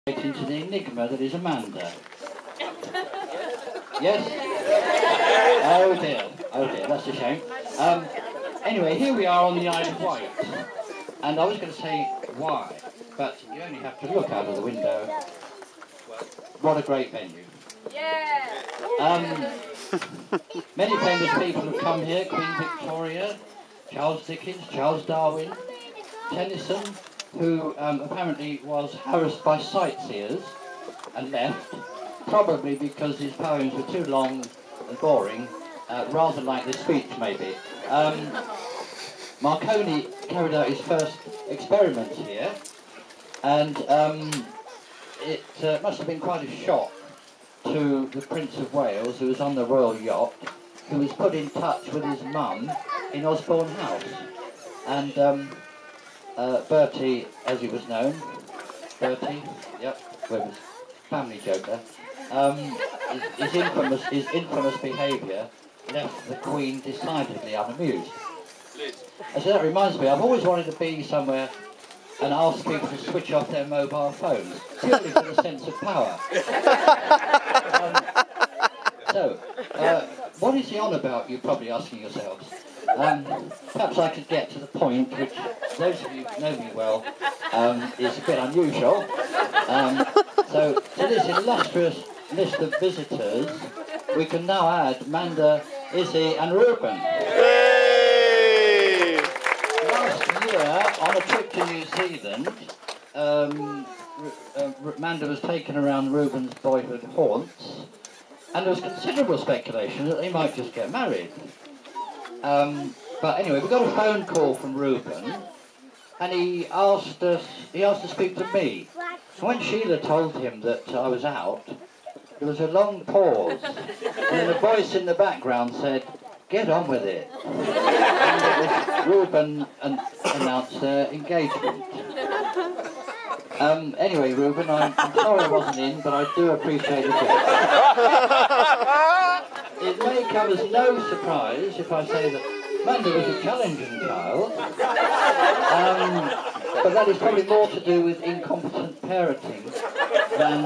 into the enigma that is Amanda. Yes? Oh dear, that's a shame. Anyway, here we are on the Isle of Wight. And I was going to say why, but you only have to look out of the window. What a great venue. Yeah! Many famous people have come here: Queen Victoria, Charles Dickens, Charles Darwin, Tennyson, who apparently was harassed by sightseers and left, probably because his poems were too long and boring, rather like this speech maybe. Marconi carried out his first experiments here, and it must have been quite a shock to the Prince of Wales, who was on the royal yacht, who was put in touch with his mum in Osborne House. And Bertie, as he was known, Bertie, yep, Reuben's family joker, his infamous behaviour left the Queen decidedly unamused. And so that reminds me, I've always wanted to be somewhere and ask people to switch off their mobile phones, purely for the sense of power. What is he on about, you're probably asking yourselves? Perhaps I could get to the point, which those of you who know me well, is a bit unusual. So to this illustrious list of visitors, we can now add Manda, Izzy and Reuben. Last year, on a trip to New Zealand, Manda was taken around Reuben's boyhood haunts, and there was considerable speculation that they might just get married. But anyway, we got a phone call from Reuben, and he asked to speak to me. When Sheila told him that I was out, there was a long pause, and then a voice in the background said, "Get on with it." And it was Reuben announced their engagement. Anyway, Reuben, I'm sorry I wasn't in, but I do appreciate the job. It may come as no surprise if I say that Manda was a challenging child, but that is probably more to do with incompetent parenting than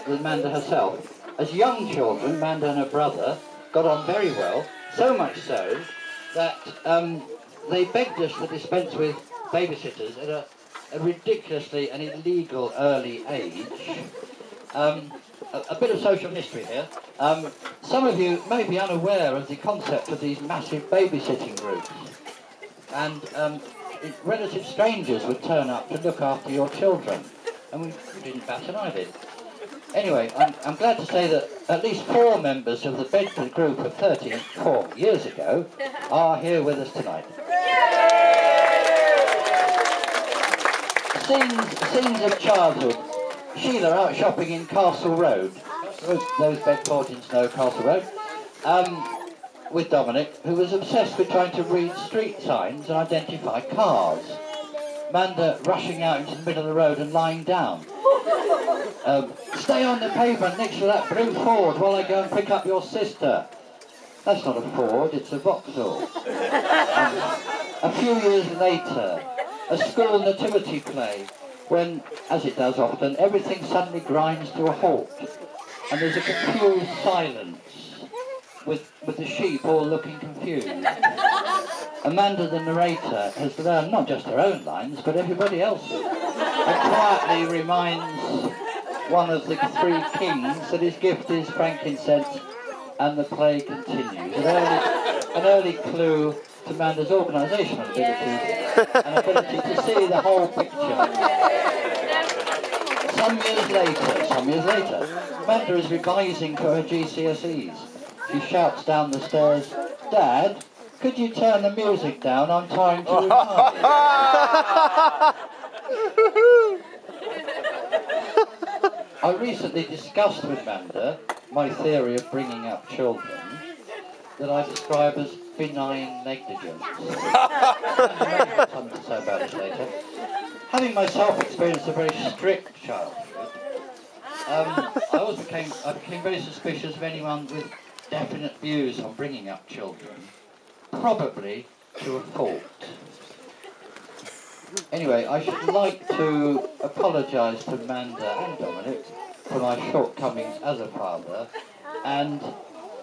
with Manda herself. As young children, Manda and her brother got on very well, so much so that they begged us to dispense with babysitters at a ridiculously and illegal early age. A bit of social history here. Some of you may be unaware of the concept of these massive babysitting groups, and relative strangers would turn up to look after your children, and we didn't bat an eyelid. Anyway, I'm glad to say that at least 4 members of the Bedford group of 34 years ago are here with us tonight. Scenes of childhood. Sheila out shopping in Castle Road. Those Bedfordians know Castle Road. With Dominic, who was obsessed with trying to read street signs and identify cars. Manda rushing out into the middle of the road and lying down. Stay on the pavement next to that blue Ford while I go and pick up your sister. That's not a Ford, it's a Vauxhall. A few years later, a school nativity play, when, as it does often, everything suddenly grinds to a halt, and there's a confused silence, with the sheep all looking confused. Amanda, the narrator, has learned not just her own lines, but everybody else's, and quietly reminds one of the 3 kings that his gift is frankincense, and the play continues. An early clue to Manda's organisational abilities and ability to see the whole picture. Some years later, Manda is revising for her GCSEs. She shouts down the stairs, "Dad, could you turn the music down? I'm trying to revise." I recently discussed with Manda my theory of bringing up children that I describe as benign negligence. I have something to say about this later. Having myself experienced a very strict childhood, I became very suspicious of anyone with definite views on bringing up children, probably to a fault. Anyway, I should like to apologise to Manda and Dominic for my shortcomings as a father, and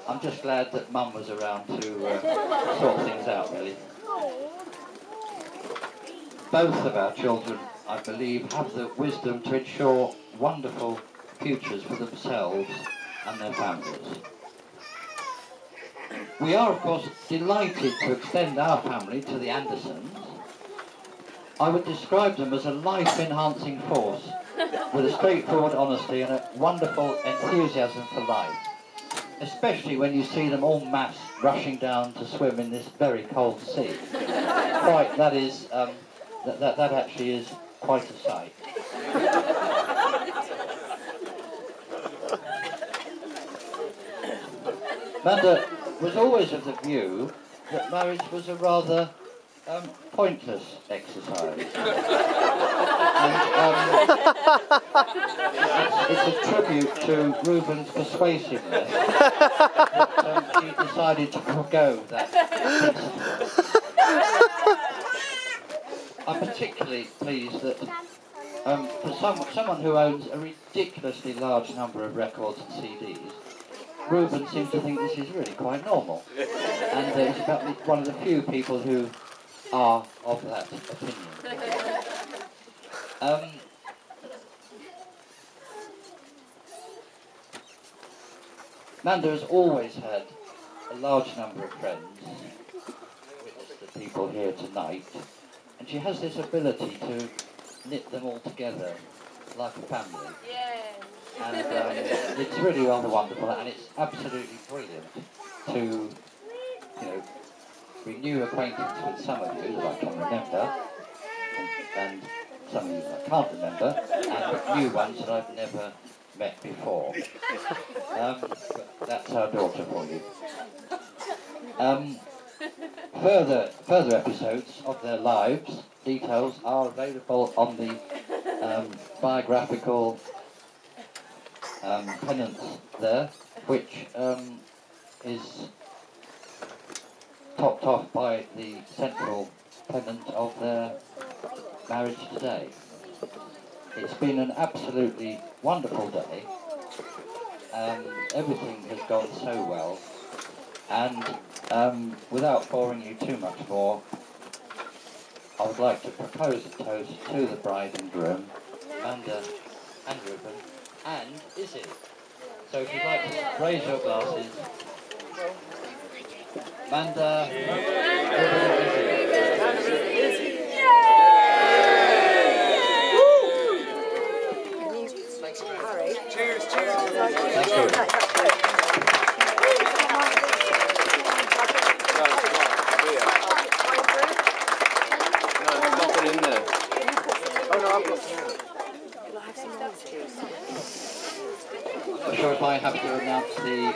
I'm just glad that Mum was around to sort things out, really. Both of our children, I believe, have the wisdom to ensure wonderful futures for themselves and their families. We are, of course, delighted to extend our family to the Andersons. I would describe them as a life-enhancing force with a straightforward honesty and a wonderful enthusiasm for life, especially when you see them all massed rushing down to swim in this very cold sea. Quite, that is, that actually is quite a sight. Manda was always of the view that marriage was a rather pointless exercise. And, it's a tribute to Reuben's persuasiveness that she decided to forego that principle. I'm particularly pleased that for someone who owns a ridiculously large number of records and CDs, Reuben seems to think this is really quite normal. And he's about one of the few people who are of that opinion. Manda has always had a large number of friends, witness the people here tonight, and she has this ability to knit them all together like a family. Yeah. And it's really rather wonderful, and it's absolutely brilliant to, you know, renew acquaintance with some of you that I can remember, and some of you that I can't remember, and new ones that I've never met before. But that's our daughter for you. Further episodes of their lives, details are available on the biographical pennant there, which is topped off by the central pennant of their marriage today. It's been an absolutely wonderful day. Everything has gone so well, and without boring you too much more, I would like to propose a toast to the bride and groom, Manda and Reuben, and Izzy. So if you'd like to raise your glasses, Manda, Reuben and Izzy. Cheers, cheers. Thank you. In there. Oh no, I've got some. I'm not sure if I have to announce the